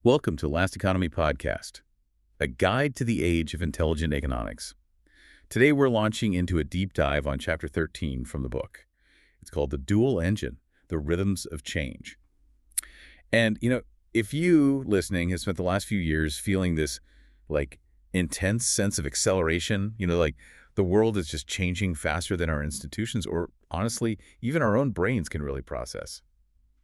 Welcome to Last Economy Podcast, a guide to the age of intelligent economics. Today we're launching into a deep dive on Chapter 13 from the book. It's called The Dual Engine, The Rhythms of Change. And, if you, listening, have spent the last few years feeling this, intense sense of acceleration, the world is just changing faster than our institutions, or honestly, even our own brains can really process.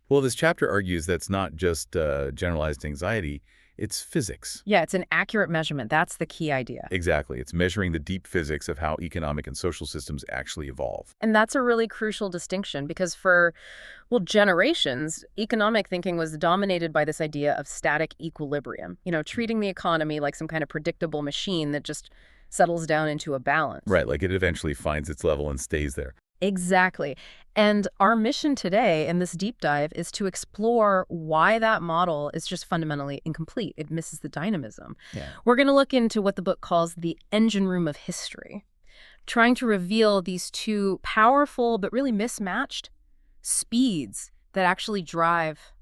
Well, this chapter argues that's not just generalized anxiety, it's physics. Yeah, it's an accurate measurement. That's the key idea. Exactly. It's measuring the deep physics of how economic and social systems actually evolve. And that's a really crucial distinction because for, generations, economic thinking was dominated by this idea of static equilibrium, treating the economy like some kind of predictable machine that just settles down into a balance. Right, like it eventually finds its level and stays there. Exactly. And our mission today in this deep dive is to explore why that model is just fundamentally incomplete. It misses the dynamism. Yeah. We're going to look into what the book calls the engine room of history, trying to reveal these two powerful but really mismatched speeds that actually drive,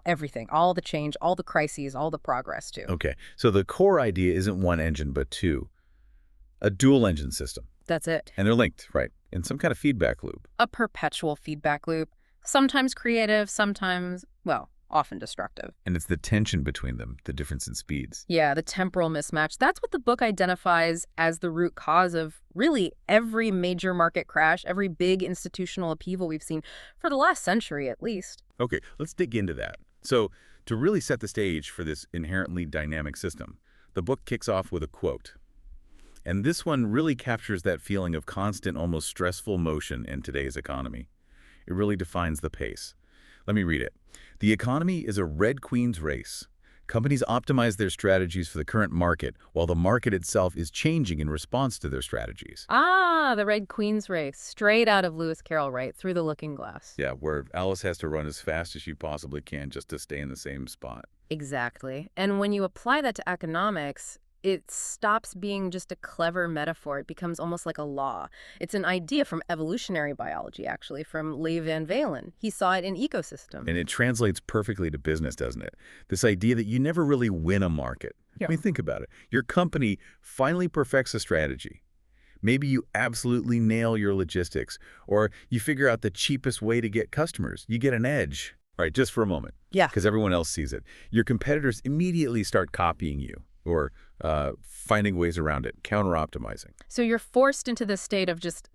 everything, all the change, all the crises, all the progress too. Okay, so the core idea isn't one engine, but two. A dual engine system. That's it. And they're linked, right, in some kind of feedback loop. A perpetual feedback loop, sometimes creative, sometimes, often destructive. And it's the tension between them, the difference in speeds. Yeah, the temporal mismatch. That's what the book identifies as the root cause of really every major market crash, every big institutional upheaval we've seen for the last century at least. Okay, let's dig into that. So, to really set the stage for this inherently dynamic system, the book kicks off with a quote. And this one really captures that feeling of constant, almost stressful motion in today's economy. It really defines the pace. Let me read it. The economy is a Red Queen's race. Companies optimize their strategies for the current market, while the market itself is changing in response to their strategies. Ah, the Red Queen's race, straight out of Lewis Carroll, right, Through the Looking Glass. Yeah, where Alice has to run as fast as she possibly can just to stay in the same spot. Exactly. And when you apply that to economics, it stops being just a clever metaphor. It becomes almost like a law. It's an idea from evolutionary biology, actually, from Leigh Van Valen. He saw it in ecosystems. And it translates perfectly to business, doesn't it? This idea that you never really win a market. Yeah. I mean, think about it. Your company finally perfects a strategy. Maybe you absolutely nail your logistics, or you figure out the cheapest way to get customers. You get an edge. All right, just for a moment. Yeah. Because everyone else sees it. Your competitors immediately start copying you, or finding ways around it, counter-optimizing. So you're forced into this state of just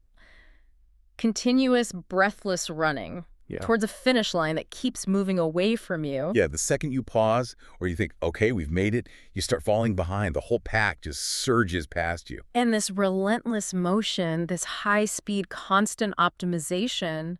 continuous, breathless running towards a finish line that keeps moving away from you. Yeah, the second you pause or you think, okay, we've made it, you start falling behind. The whole pack just surges past you. And this relentless motion, this high-speed, constant optimization,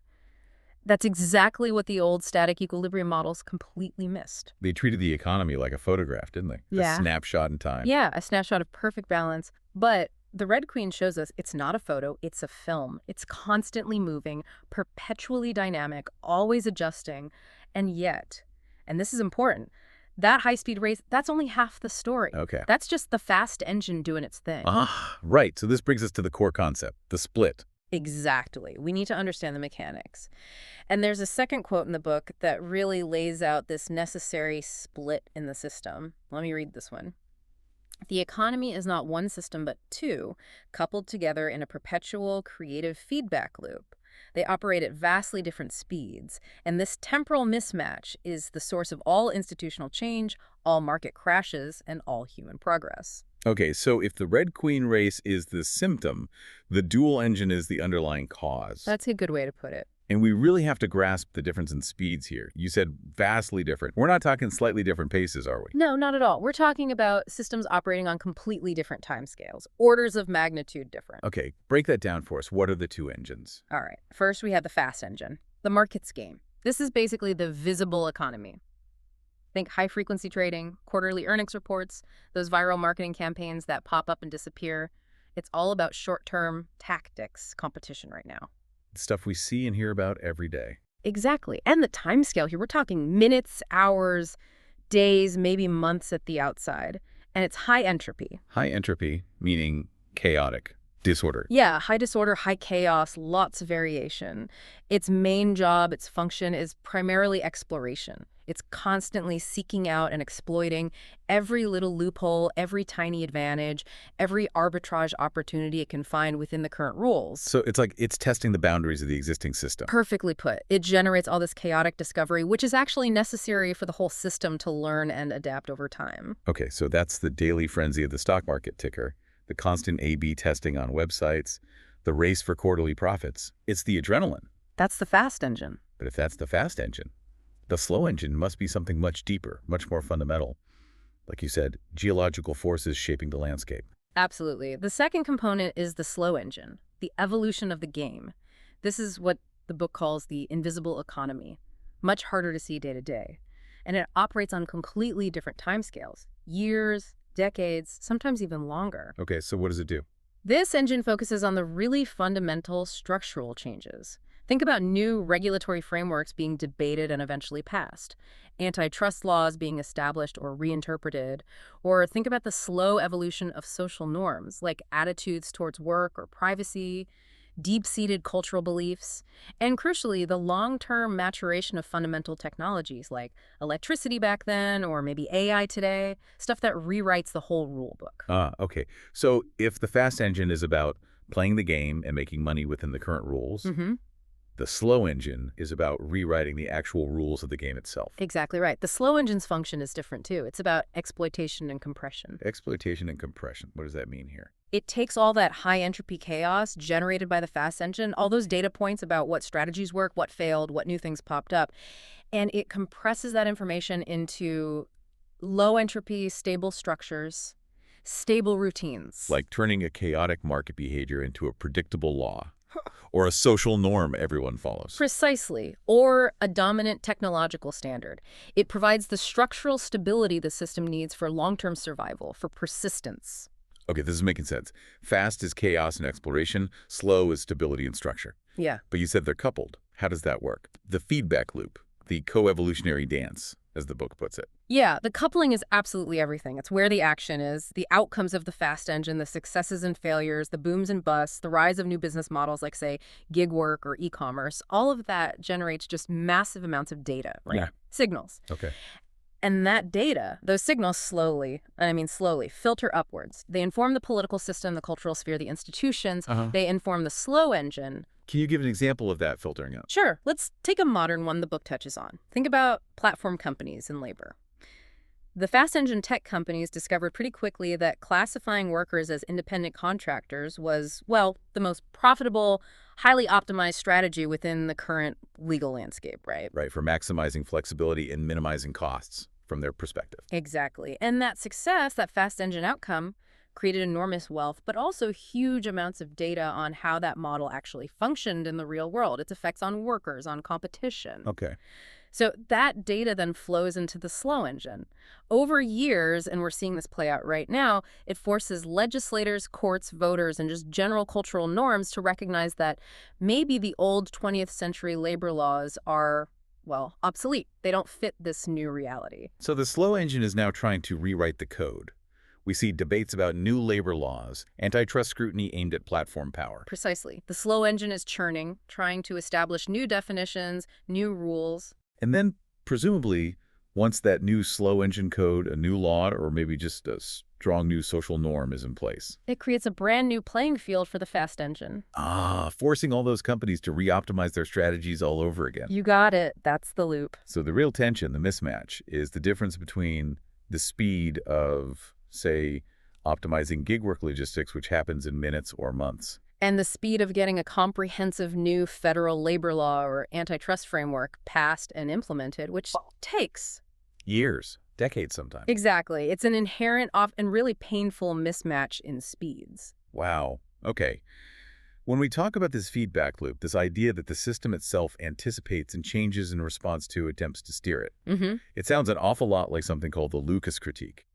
that's exactly what the old static equilibrium models completely missed. They treated the economy like a photograph, didn't they? Yeah. A snapshot in time. Yeah, a snapshot of perfect balance. But the Red Queen shows us it's not a photo, it's a film. It's constantly moving, perpetually dynamic, always adjusting. And yet, and this is important, that high-speed race, that's only half the story. Okay. That's just the fast engine doing its thing. Ah, right. So this brings us to the core concept, the split. Exactly. We need to understand the mechanics. And there's a second quote in the book that really lays out this necessary split in the system. Let me read this one. The economy is not one system but two, coupled together in a perpetual creative feedback loop. They operate at vastly different speeds, and this temporal mismatch is the source of all institutional change, all market crashes, and all human progress. Okay, so if the Red Queen race is the symptom, the dual engine is the underlying cause. That's a good way to put it. And we really have to grasp the difference in speeds here. You said vastly different. We're not talking slightly different paces, are we? No, not at all. We're talking about systems operating on completely different timescales, orders of magnitude different. Okay, break that down for us. What are the two engines? All right. First, we have the fast engine, the markets game. This is basically the visible economy. Think high-frequency trading, quarterly earnings reports, those viral marketing campaigns that pop up and disappear. It's all about short-term tactics competition right now. Stuff we see and hear about every day. Exactly. And the timescale here, we're talking minutes, hours, days, maybe months at the outside. And it's high entropy. High entropy, meaning chaotic. Disorder. Yeah, high disorder, high chaos, lots of variation. Its main job, its function is primarily exploration. It's constantly seeking out and exploiting every little loophole, every tiny advantage, every arbitrage opportunity it can find within the current rules. So it's like it's testing the boundaries of the existing system. Perfectly put. It generates all this chaotic discovery, which is actually necessary for the whole system to learn and adapt over time. Okay, so that's the daily frenzy of the stock market ticker, the constant A/B testing on websites, the race for quarterly profits. It's the adrenaline. That's the fast engine. But if that's the fast engine, the slow engine must be something much deeper, much more fundamental. Like you said, geological forces shaping the landscape. Absolutely. The second component is the slow engine, the evolution of the game. This is what the book calls the invisible economy, much harder to see day to day. And it operates on completely different timescales, years, decades, sometimes even longer. Okay, so what does it do? This engine focuses on the really fundamental structural changes. Think about new regulatory frameworks being debated and eventually passed, antitrust laws being established or reinterpreted, or think about the slow evolution of social norms like attitudes towards work or privacy, deep-seated cultural beliefs, and crucially, the long-term maturation of fundamental technologies like electricity back then or maybe AI today, stuff that rewrites the whole rule book. Okay. So if the fast engine is about playing the game and making money within the current rules, the slow engine is about rewriting the actual rules of the game itself. Exactly right. The slow engine's function is different too. It's about exploitation and compression. Exploitation and compression. What does that mean here? It takes all that high entropy chaos generated by the fast engine, all those data points about what strategies work, what failed, what new things popped up, and it compresses that information into low entropy, stable structures, stable routines. Like turning a chaotic market behavior into a predictable law or a social norm everyone follows. Precisely, or a dominant technological standard. It provides the structural stability the system needs for long-term survival, for persistence. Okay, this is making sense. Fast is chaos and exploration. Slow is stability and structure. Yeah. But you said they're coupled. How does that work? The feedback loop, the co-evolutionary dance, as the book puts it. Yeah, the coupling is absolutely everything. It's where the action is, the outcomes of the fast engine, the successes and failures, the booms and busts, the rise of new business models like, say, gig work or e-commerce. All of that generates just massive amounts of data, right? Yeah. Signals. Okay. And that data, those signals slowly, filter upwards. They inform the political system, the cultural sphere, the institutions. They inform the slow engine. Can you give an example of that filtering out? Sure. Let's take a modern one the book touches on. Think about platform companies and labor. The fast engine tech companies discovered pretty quickly that classifying workers as independent contractors was, well, the most profitable, highly optimized strategy within the current legal landscape, right? Right, for maximizing flexibility and minimizing costs from their perspective. Exactly. And that success, that fast engine outcome, created enormous wealth, but also huge amounts of data on how that model actually functioned in the real world, its effects on workers, on competition. Okay. So that data then flows into the slow engine. Over years, and we're seeing this play out right now, it forces legislators, courts, voters, and just general cultural norms to recognize that maybe the old 20th century labor laws are, well, obsolete. They don't fit this new reality. So the slow engine is now trying to rewrite the code. We see debates about new labor laws, antitrust scrutiny aimed at platform power. Precisely. The slow engine is churning, trying to establish new definitions, new rules. And then, presumably, once that new slow engine code, a new law, or maybe just a strong new social norm is in place, it creates a brand new playing field for the fast engine. Forcing all those companies to re-optimize their strategies all over again. You got it. That's the loop. So the real tension, the mismatch, is the difference between the speed of, say, optimizing gig work logistics, which happens in minutes or months, and the speed of getting a comprehensive new federal labor law or antitrust framework passed and implemented, which takes years, decades sometimes. Exactly. It's an inherent and really painful mismatch in speeds. Wow. Okay. When we talk about this feedback loop, this idea that the system itself anticipates and changes in response to attempts to steer it, it sounds an awful lot like something called the Lucas critique,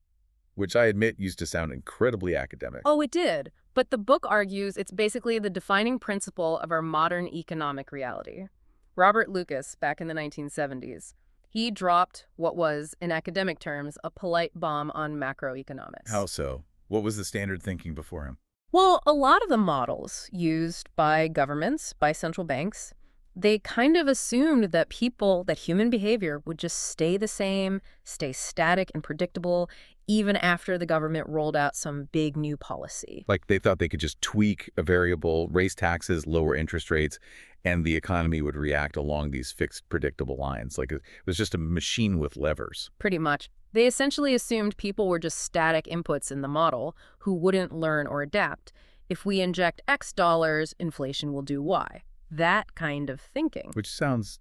which I admit used to sound incredibly academic. Oh, it did. But the book argues it's basically the defining principle of our modern economic reality. Robert Lucas, back in the 1970s, he dropped what was, in academic terms, a polite bomb on macroeconomics. How so? What was the standard thinking before him? Well, a lot of the models used by governments, by central banks, they kind of assumed that that human behavior would just stay the same, stay static and predictable, even after the government rolled out some big new policy. Like they thought they could just tweak a variable, raise taxes, lower interest rates, and the economy would react along these fixed, predictable lines. Like it was just a machine with levers. Pretty much. They essentially assumed people were just static inputs in the model who wouldn't learn or adapt. If we inject X dollars, inflation will do Y. That kind of thinking. Which sounds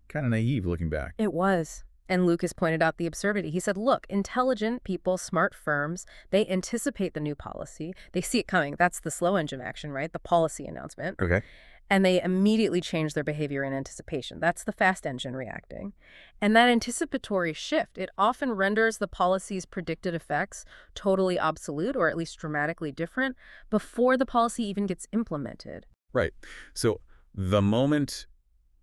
kind of naive looking back. It was. And Lucas pointed out the absurdity. He said, look, intelligent people, smart firms, they anticipate the new policy. They see it coming. That's the slow engine action, right? The policy announcement. Okay. And they immediately change their behavior in anticipation. That's the fast engine reacting. And that anticipatory shift, it often renders the policy's predicted effects totally obsolete or at least dramatically different before the policy even gets implemented. Right. So the moment,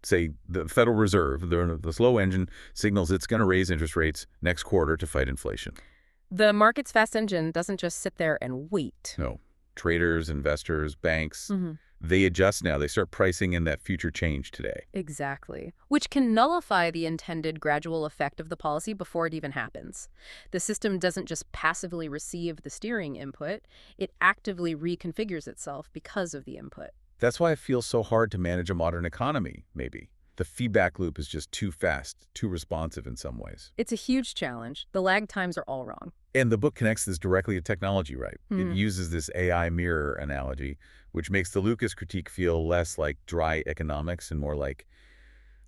say, the Federal Reserve, the slow engine, signals it's going to raise interest rates next quarter to fight inflation. The market's fast engine doesn't just sit there and wait. No. Traders, investors, banks, Mm-hmm. they adjust now. They start pricing in that future change today. Exactly. Which can nullify the intended gradual effect of the policy before it even happens. The system doesn't just passively receive the steering input, it actively reconfigures itself because of the input. That's why it feels so hard to manage a modern economy, maybe. The feedback loop is just too fast, too responsive in some ways. It's a huge challenge. The lag times are all wrong. And the book connects this directly to technology, right? Hmm. It uses this AI mirror analogy, which makes the Lucas critique feel less like dry economics and more like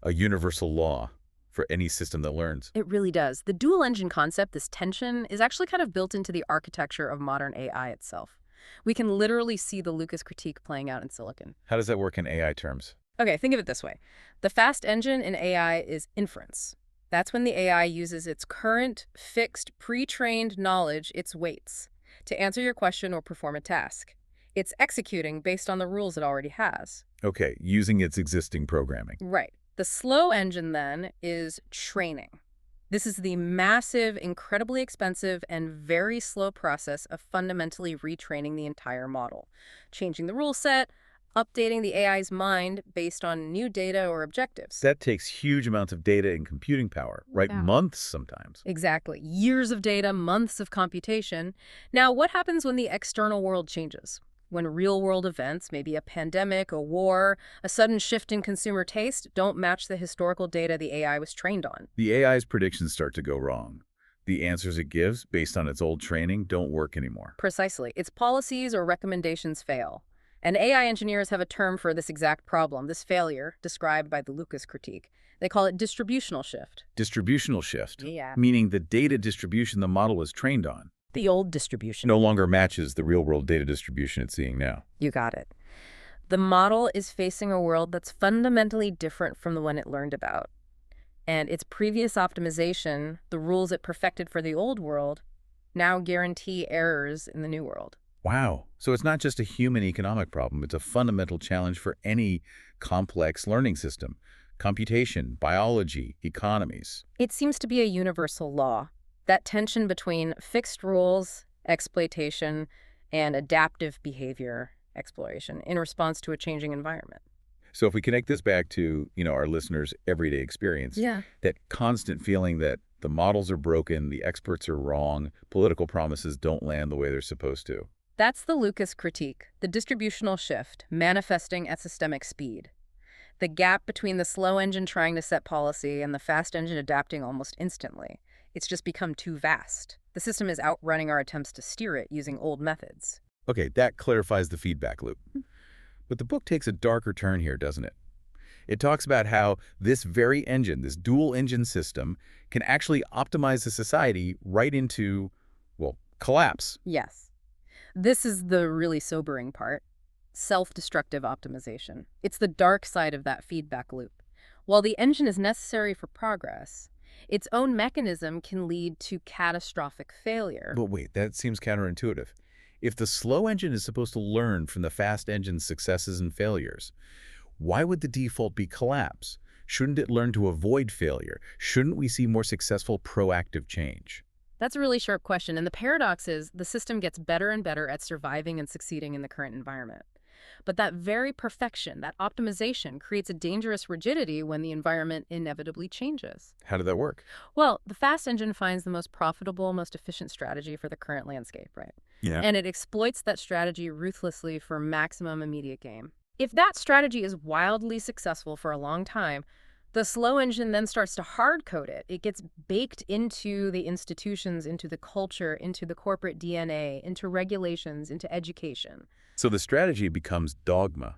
a universal law for any system that learns. It really does. The dual engine concept, this tension, is actually kind of built into the architecture of modern AI itself. We can literally see the Lucas critique playing out in silicon. How does that work in AI terms? Okay, think of it this way. The fast engine in AI is inference. That's when the AI uses its current, fixed, pre-trained knowledge, its weights, to answer your question or perform a task. It's executing based on the rules it already has. Okay, using its existing programming. Right. The slow engine, then, is training. This is the massive, incredibly expensive, and very slow process of fundamentally retraining the entire model, changing the rule set, updating the AI's mind based on new data or objectives. That takes huge amounts of data and computing power, right? Yeah. Months sometimes. Exactly. Years of data, months of computation. Now, what happens when the external world changes? When real-world events, maybe a pandemic, a war, a sudden shift in consumer taste, don't match the historical data the AI was trained on? The AI's predictions start to go wrong. The answers it gives, based on its old training, don't work anymore. Precisely. Its policies or recommendations fail. And AI engineers have a term for this exact problem, this failure, described by the Lucas critique. They call it distributional shift. Distributional shift, Yeah. meaning the data distribution the model was trained on The old distribution. no longer matches the real-world data distribution it's seeing now. You got it. The model is facing a world that's fundamentally different from the one it learned about. And its previous optimization, the rules it perfected for the old world, now guarantee errors in the new world. Wow. So it's not just a human economic problem. It's a fundamental challenge for any complex learning system. Computation, biology, economies. It seems to be a universal law. That tension between fixed rules, exploitation, and adaptive behavior exploration in response to a changing environment. So if we connect this back to, our listeners' everyday experience, Yeah. that constant feeling that the models are broken, the experts are wrong, political promises don't land the way they're supposed to. That's the Lucas critique, the distributional shift, manifesting at systemic speed. The gap between the slow engine trying to set policy and the fast engine adapting almost instantly. It's just become too vast. The system is outrunning our attempts to steer it using old methods. Okay, that clarifies the feedback loop. But the book takes a darker turn here, doesn't it? It talks about how this very engine, this dual engine system, can actually optimize the society right into, collapse. Yes. This is the really sobering part. Self-destructive optimization. It's the dark side of that feedback loop. While the engine is necessary for progress, its own mechanism can lead to catastrophic failure. But wait, that seems counterintuitive. If the slow engine is supposed to learn from the fast engine's successes and failures, why would the default be collapse? Shouldn't it learn to avoid failure? Shouldn't we see more successful proactive change? That's a really sharp question. And the paradox is the system gets better and better at surviving and succeeding in the current environment. But that very perfection, that optimization, creates a dangerous rigidity when the environment inevitably changes. How did that work? Well, the fast engine finds the most profitable, most efficient strategy for the current landscape, right? Yeah. And it exploits that strategy ruthlessly for maximum immediate gain. If that strategy is wildly successful for a long time, the slow engine then starts to hard code it. It gets baked into the institutions, into the culture, into the corporate DNA, into regulations, into education. So the strategy becomes dogma,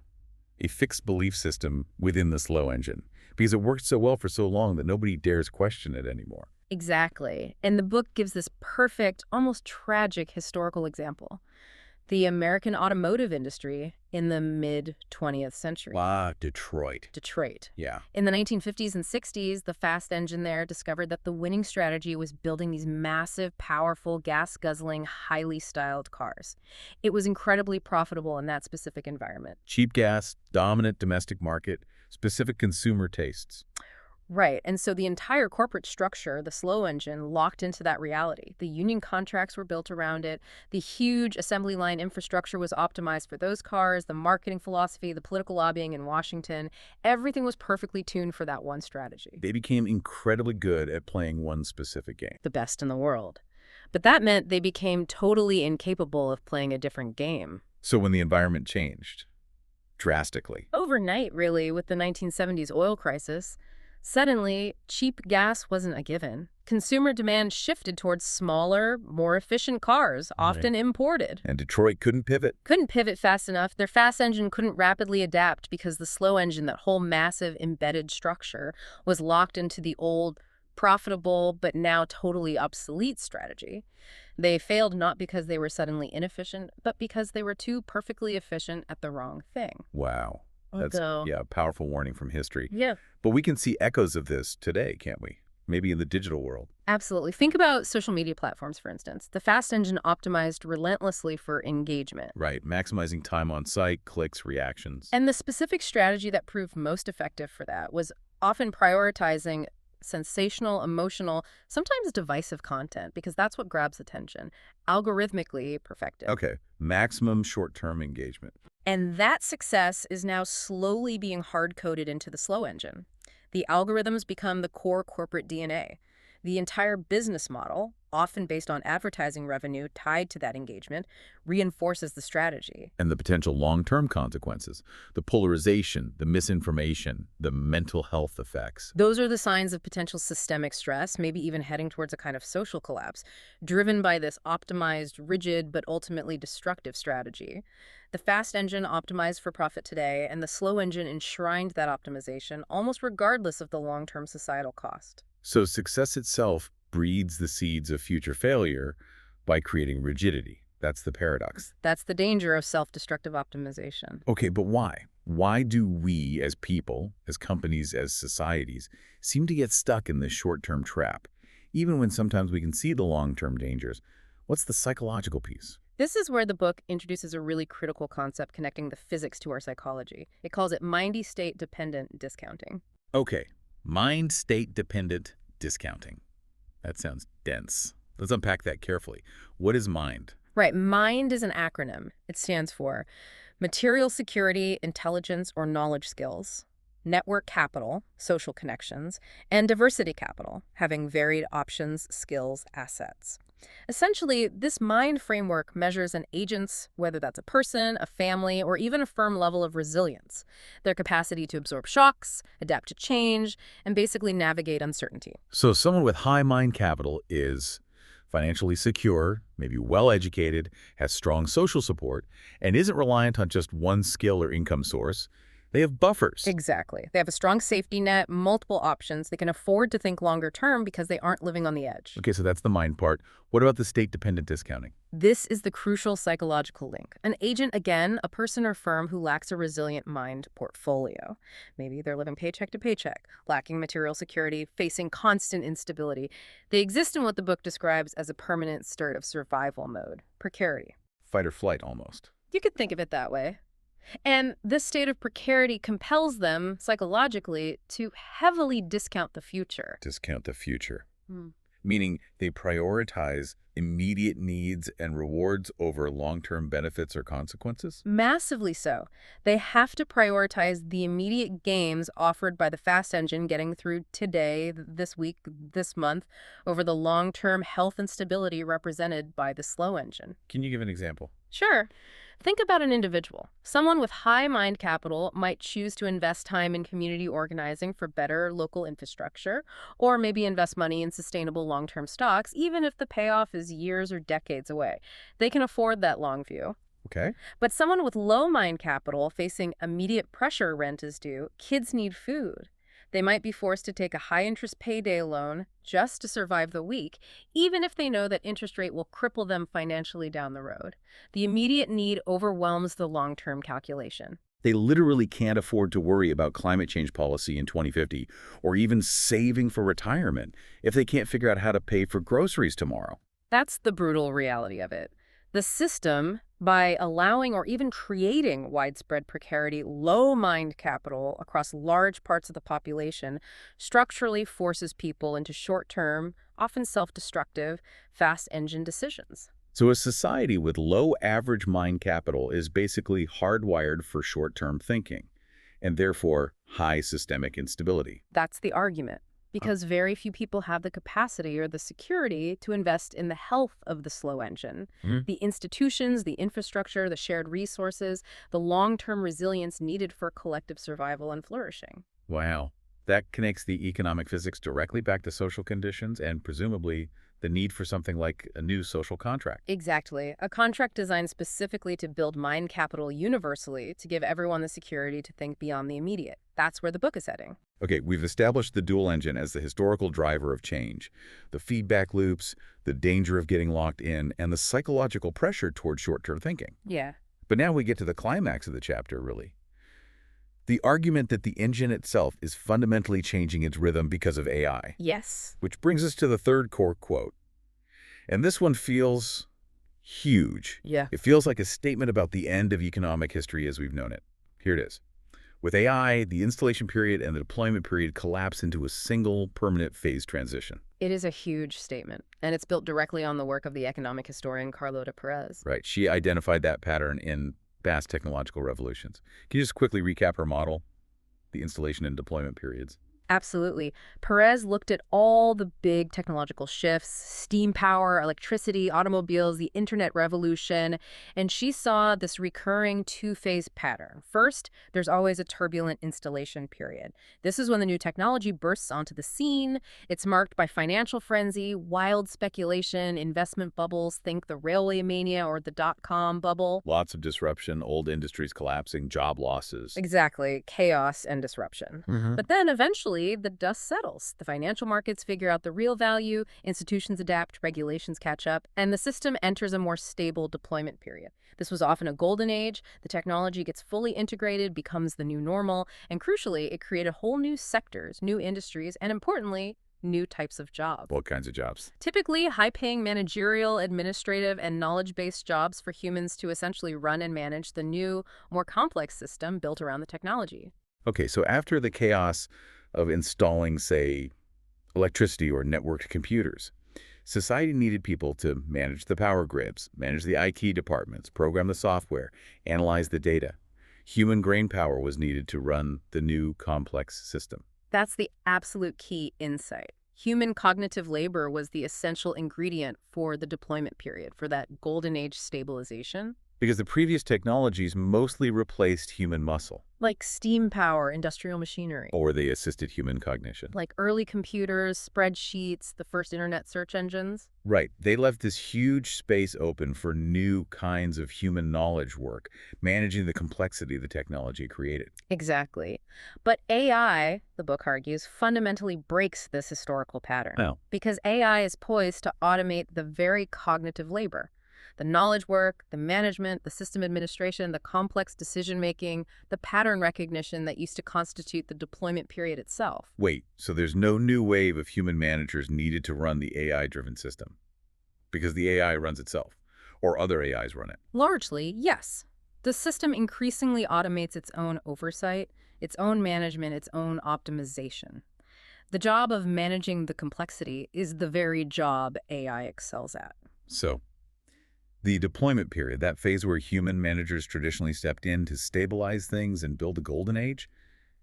a fixed belief system within the slow engine, because it worked so well for so long that nobody dares question it anymore. Exactly. And the book gives this perfect, almost tragic historical example. The American automotive industry in the mid-20th century. Detroit. Detroit. Yeah. In the 1950s and 60s, the fast engine there discovered that the winning strategy was building these massive, powerful, gas-guzzling, highly styled cars. It was incredibly profitable in that specific environment. Cheap gas, dominant domestic market, specific consumer tastes. Right, and so the entire corporate structure, the slow engine, locked into that reality. The union contracts were built around it. The huge assembly line infrastructure was optimized for those cars, the marketing philosophy, the political lobbying in Washington. Everything was perfectly tuned for that one strategy. They became incredibly good at playing one specific game. The best in the world. But that meant they became totally incapable of playing a different game. So when the environment changed, drastically. Overnight, really, with the 1970s oil crisis, suddenly, cheap gas wasn't a given. Consumer demand shifted towards smaller, more efficient cars, often imported. And Detroit couldn't pivot. Couldn't pivot fast enough. Their fast engine couldn't rapidly adapt because the slow engine, that whole massive embedded structure, was locked into the old, profitable, but now totally obsolete strategy. They failed not because they were suddenly inefficient, but because they were too perfectly efficient at the wrong thing. Wow. That's a powerful warning from history. Yeah. But we can see echoes of this today, can't we? Maybe in the digital world. Absolutely. Think about social media platforms, for instance. The fast engine optimized relentlessly for engagement. Right. Maximizing time on site, clicks, reactions. And the specific strategy that proved most effective for that was often prioritizing sensational, emotional, sometimes divisive content, because that's what grabs attention. Algorithmically perfected. Okay. Maximum short-term engagement. And that success is now slowly being hard-coded into the slow engine. The algorithms become the core corporate DNA. The entire business model, often based on advertising revenue tied to that engagement, reinforces the strategy. And the potential long-term consequences, the polarization, the misinformation, the mental health effects. Those are the signs of potential systemic stress, maybe even heading towards a kind of social collapse, driven by this optimized, rigid, but ultimately destructive strategy. The fast engine optimized for profit today, and the slow engine enshrined that optimization almost regardless of the long-term societal cost. So success itself breeds the seeds of future failure by creating rigidity. That's the paradox. That's the danger of self-destructive optimization. Okay, but why? Why do we as people, as companies, as societies, seem to get stuck in this short-term trap, even when sometimes we can see the long-term dangers? What's the psychological piece? This is where the book introduces a really critical concept connecting the physics to our psychology. It calls it mind-state dependent discounting. Okay, mind-state dependent discounting. That sounds dense. Let's unpack that carefully. What is mind? Right, MIND is an acronym. It stands for Material Security, Intelligence, or Knowledge Skills, Network Capital, Social Connections, and Diversity Capital, having varied options, skills, assets. Essentially, this MIND framework measures an agent's, whether that's a person, a family, or even a firm level of resilience, their capacity to absorb shocks, adapt to change, and basically navigate uncertainty. So someone with high mind capital is financially secure, maybe well-educated, has strong social support, and isn't reliant on just one skill or income source. They have buffers. Exactly. They have a strong safety net, multiple options. They can afford to think longer term because they aren't living on the edge. Okay, so that's the mind part. What about the state-dependent discounting? This is the crucial psychological link. An agent, again, a person or firm who lacks a resilient mind portfolio. Maybe they're living paycheck to paycheck, lacking material security, facing constant instability. They exist in what the book describes as a permanent state of survival mode, precarity. Fight or flight, almost. You could think of it that way. And this state of precarity compels them, psychologically, to heavily discount the future. Discount the future. meaning they prioritize immediate needs and rewards over long-term benefits or consequences? Massively so. They have to prioritize the immediate gains offered by the fast engine getting through today, this week, this month, over the long-term health and stability represented by the slow engine. Can you give an example? Sure. Think about an individual. Someone with high mind capital might choose to invest time in community organizing for better local infrastructure, or maybe invest money in sustainable long-term stocks, even if the payoff is years or decades away. They can afford that long view. Okay. But someone with low mind capital facing immediate pressure rent is due, kids need food. They might be forced to take a high-interest payday loan just to survive the week, even if they know that interest rate will cripple them financially down the road. The immediate need overwhelms the long-term calculation. They literally can't afford to worry about climate change policy in 2050 or even saving for retirement if they can't figure out how to pay for groceries tomorrow. That's the brutal reality of it. The system, by allowing or even creating widespread precarity, low mind capital across large parts of the population, structurally forces people into short-term, often self-destructive, fast-engine decisions. So a society with low average mind capital is basically hardwired for short-term thinking and therefore high systemic instability. That's the argument, because very few people have the capacity or the security to invest in the health of the slow engine. Mhm. The institutions, the infrastructure, the shared resources, the long-term resilience needed for collective survival and flourishing. Wow. That connects the economic physics directly back to social conditions and presumably the need for something like a new social contract. Exactly. A contract designed specifically to build mind capital universally to give everyone the security to think beyond the immediate. That's where the book is heading. Okay, we've established the dual engine as the historical driver of change, the feedback loops, the danger of getting locked in, and the psychological pressure toward short-term thinking. Yeah. But now we get to the climax of the chapter, really. The argument that the engine itself is fundamentally changing its rhythm because of AI. Yes. Which brings us to the third core quote. And this one feels huge. Yeah. It feels like a statement about the end of economic history as we've known it. Here it is. With AI, the installation period and the deployment period collapse into a single permanent phase transition. It is a huge statement, and it's built directly on the work of the economic historian Carlota Perez. Right. She identified that pattern in past technological revolutions. Can you just quickly recap her model, the installation and deployment periods? Absolutely. Perez looked at all the big technological shifts, steam power, electricity, automobiles, the internet revolution, and she saw this recurring two-phase pattern. First, there's always a turbulent installation period. This is when the new technology bursts onto the scene. It's marked by financial frenzy, wild speculation, investment bubbles, think the railway mania or the dot-com bubble. Lots of disruption, old industries collapsing, job losses. Exactly. Chaos and disruption. But then eventually, the dust settles. The financial markets figure out the real value, institutions adapt, regulations catch up, and the system enters a more stable deployment period. This was often a golden age. The technology gets fully integrated, becomes the new normal, and crucially, it created whole new sectors, new industries, and importantly, new types of jobs. What kinds of jobs? Typically, high-paying managerial, administrative, and knowledge-based jobs for humans to essentially run and manage the new, more complex system built around the technology. Okay, so after the chaos of installing, say, electricity or networked computers, society needed people to manage the power grids, manage the IT departments, program the software, analyze the data. Human brain power was needed to run the new complex system. That's the absolute key insight. Human cognitive labor was the essential ingredient for the deployment period, for that golden age stabilization. Because the previous technologies mostly replaced human muscle. Like steam power, industrial machinery. Or they assisted human cognition. Like early computers, spreadsheets, the first internet search engines. Right. They left this huge space open for new kinds of human knowledge work, managing the complexity the technology created. Exactly. But AI, the book argues, fundamentally breaks this historical pattern. Well, Because AI is poised to automate the very cognitive labor. The knowledge work, the management, the system administration, the complex decision-making, the pattern recognition that used to constitute the deployment period itself. wait, so there's no new wave of human managers needed to run the AI-driven system? Because the AI runs itself, or other AIs run it. Largely, yes. The system increasingly automates its own oversight, its own management, its own optimization. The job of managing the complexity is the very job AI excels at. So, the deployment period, that phase where human managers traditionally stepped in to stabilize things and build a golden age,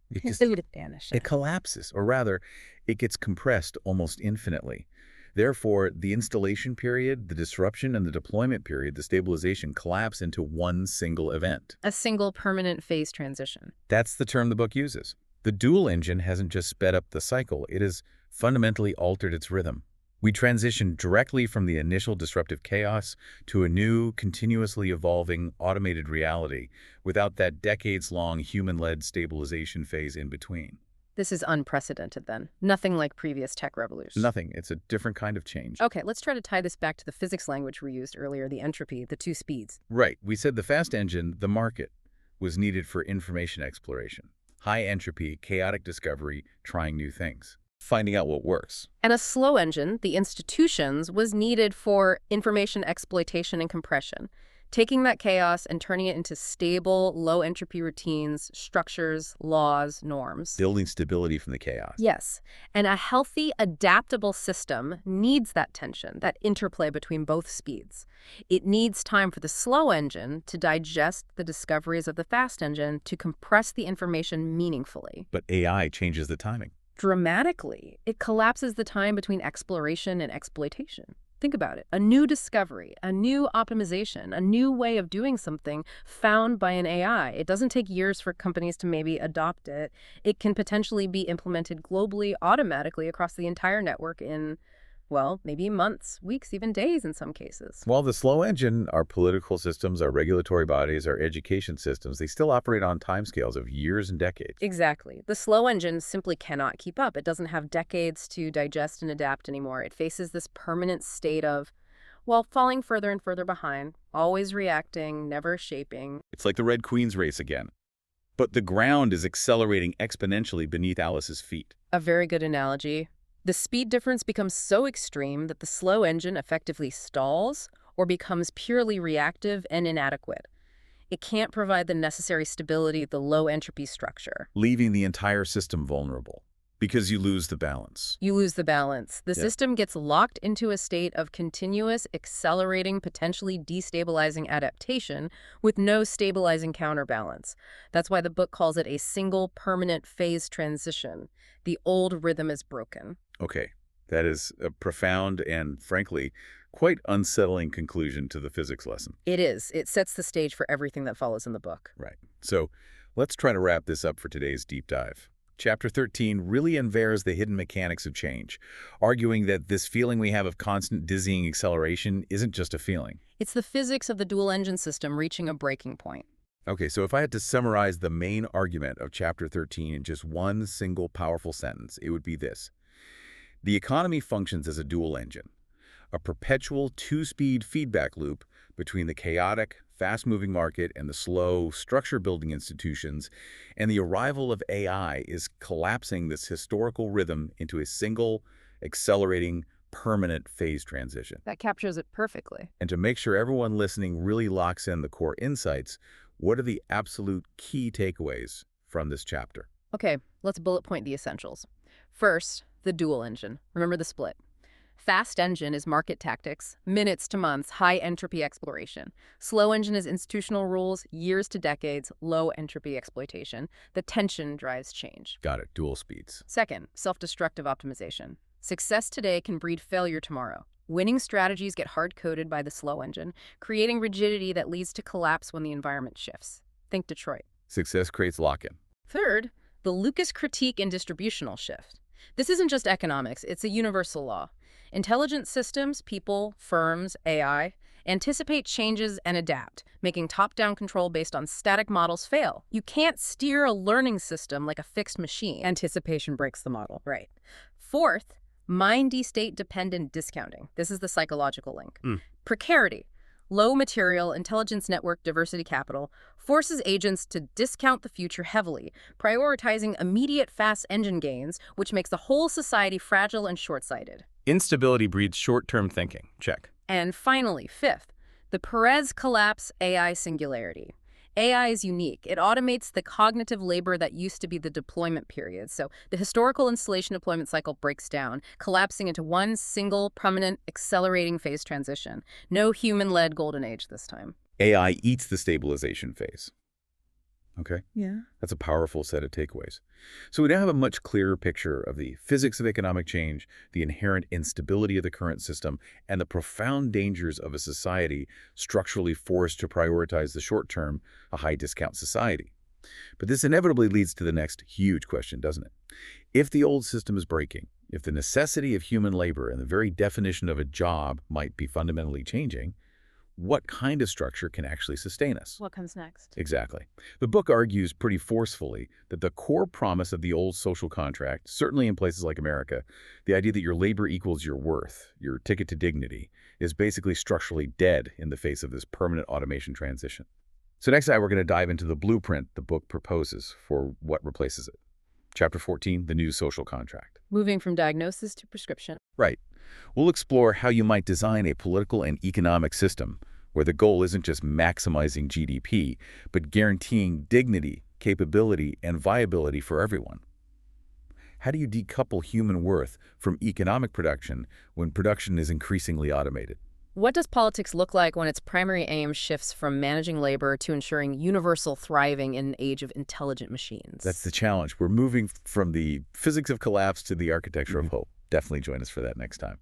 it collapses, or rather, it gets compressed almost infinitely. Therefore, the installation period, the disruption, and the deployment period, the stabilization, collapse into one single event. A single permanent phase transition. That's the term the book uses. The dual engine hasn't just sped up the cycle, it has fundamentally altered its rhythm. We transition directly from the initial disruptive chaos to a new, continuously evolving, automated reality without that decades-long human-led stabilization phase in between. This is unprecedented then. Nothing like previous tech revolutions. Nothing. It's a different kind of change. Okay, let's try to tie this back to the physics language we used earlier, the entropy, the two speeds. Right. We said the fast engine, the market, was needed for information exploration. High entropy, chaotic discovery, trying new things. Finding out what works. And a slow engine, the institutions, was needed for information exploitation and compression, taking that chaos and turning it into stable, low-entropy routines, structures, laws, norms. Building stability from the chaos. Yes, and a healthy, adaptable system needs that tension, that interplay between both speeds. It needs time for the slow engine to digest the discoveries of the fast engine, to compress the information meaningfully. But AI changes the timing. Dramatically, it collapses the time between exploration and exploitation. Think about it. A new discovery, a new optimization, a new way of doing something found by an AI. It doesn't take years for companies to maybe adopt it. It can potentially be implemented globally, automatically across the entire network in, well, maybe months, weeks, even days in some cases. While the slow engine, our political systems, our regulatory bodies, our education systems, they still operate on timescales of years and decades. Exactly. The slow engine simply cannot keep up. It doesn't have decades to digest and adapt anymore. It faces this permanent state of, well, falling further and further behind, always reacting, never shaping. It's like the Red Queen's race again. But the ground is accelerating exponentially beneath Alice's feet. A very good analogy. The speed difference becomes so extreme that the slow engine effectively stalls or becomes purely reactive and inadequate. It can't provide the necessary stability of the low entropy structure. Leaving the entire system vulnerable because you lose the balance. You lose the balance. The system gets locked into a state of continuous, accelerating, potentially destabilizing adaptation with no stabilizing counterbalance. That's why the book calls it a single permanent phase transition. The old rhythm is broken. Okay, that is a profound and, frankly, quite unsettling conclusion to the physics lesson. It is. It sets the stage for everything that follows in the book. Right. So let's try to wrap this up for today's deep dive. Chapter 13 really unveils the hidden mechanics of change, arguing that this feeling we have of constant dizzying acceleration isn't just a feeling. It's the physics of the dual engine system reaching a breaking point. Okay, so if I had to summarize the main argument of Chapter 13 in just one single powerful sentence, it would be this. The economy functions as a dual engine, a perpetual two-speed feedback loop between the chaotic, fast-moving market and the slow, structure-building institutions, and the arrival of AI is collapsing this historical rhythm into a single, accelerating, permanent phase transition. That captures it perfectly. And to make sure everyone listening really locks in the core insights, what are the absolute key takeaways from this chapter? Okay, let's bullet point the essentials. First, the dual engine. Remember the split. Fast engine is market tactics, minutes to months, high entropy exploration. Slow engine is institutional rules, years to decades, low entropy exploitation. The tension drives change. Got it. Dual speeds. Second, self-destructive optimization. Success today can breed failure tomorrow. Winning strategies get hard-coded by the slow engine, creating rigidity that leads to collapse when the environment shifts. Think Detroit. Success creates lock-in. Third, the Lucas critique and distributional shift. This isn't just economics, it's a universal law. Intelligent systems, people, firms, AI, anticipate changes and adapt, making top-down control based on static models fail. You can't steer a learning system like a fixed machine. Anticipation breaks the model. Right. Fourth, mind-state dependent discounting. This is the psychological link. Precarity. Low material, intelligence network, diversity capital forces agents to discount the future heavily, prioritizing immediate fast engine gains, which makes the whole society fragile and short-sighted. Instability breeds short-term thinking. Check. And finally, fifth, the Perez collapse AI singularity. AI is unique. It automates the cognitive labor that used to be the deployment period. So the historical installation deployment cycle breaks down, collapsing into one single, permanent, accelerating phase transition. No human-led golden age this time. AI eats the stabilization phase. Okay? Yeah. That's a powerful set of takeaways. So we now have a much clearer picture of the physics of economic change, the inherent instability of the current system, and the profound dangers of a society structurally forced to prioritize the short term, a high-discount society. But this inevitably leads to the next huge question, doesn't it? If the old system is breaking, if the necessity of human labor and the very definition of a job might be fundamentally changing, what kind of structure can actually sustain us? What comes next? Exactly. The book argues pretty forcefully that the core promise of the old social contract, certainly in places like America, the idea that your labor equals your worth, your ticket to dignity, is basically structurally dead in the face of this permanent automation transition. So next time, we're going to dive into the blueprint the book proposes for what replaces it. Chapter 14, The New Social Contract. Moving from diagnosis to prescription. Right. We'll explore how you might design a political and economic system where the goal isn't just maximizing GDP, but guaranteeing dignity, capability, and viability for everyone. How do you decouple human worth from economic production when production is increasingly automated? What does politics look like when its primary aim shifts from managing labor to ensuring universal thriving in an age of intelligent machines? That's the challenge. We're moving from the physics of collapse to the architecture of hope. Definitely join us for that next time.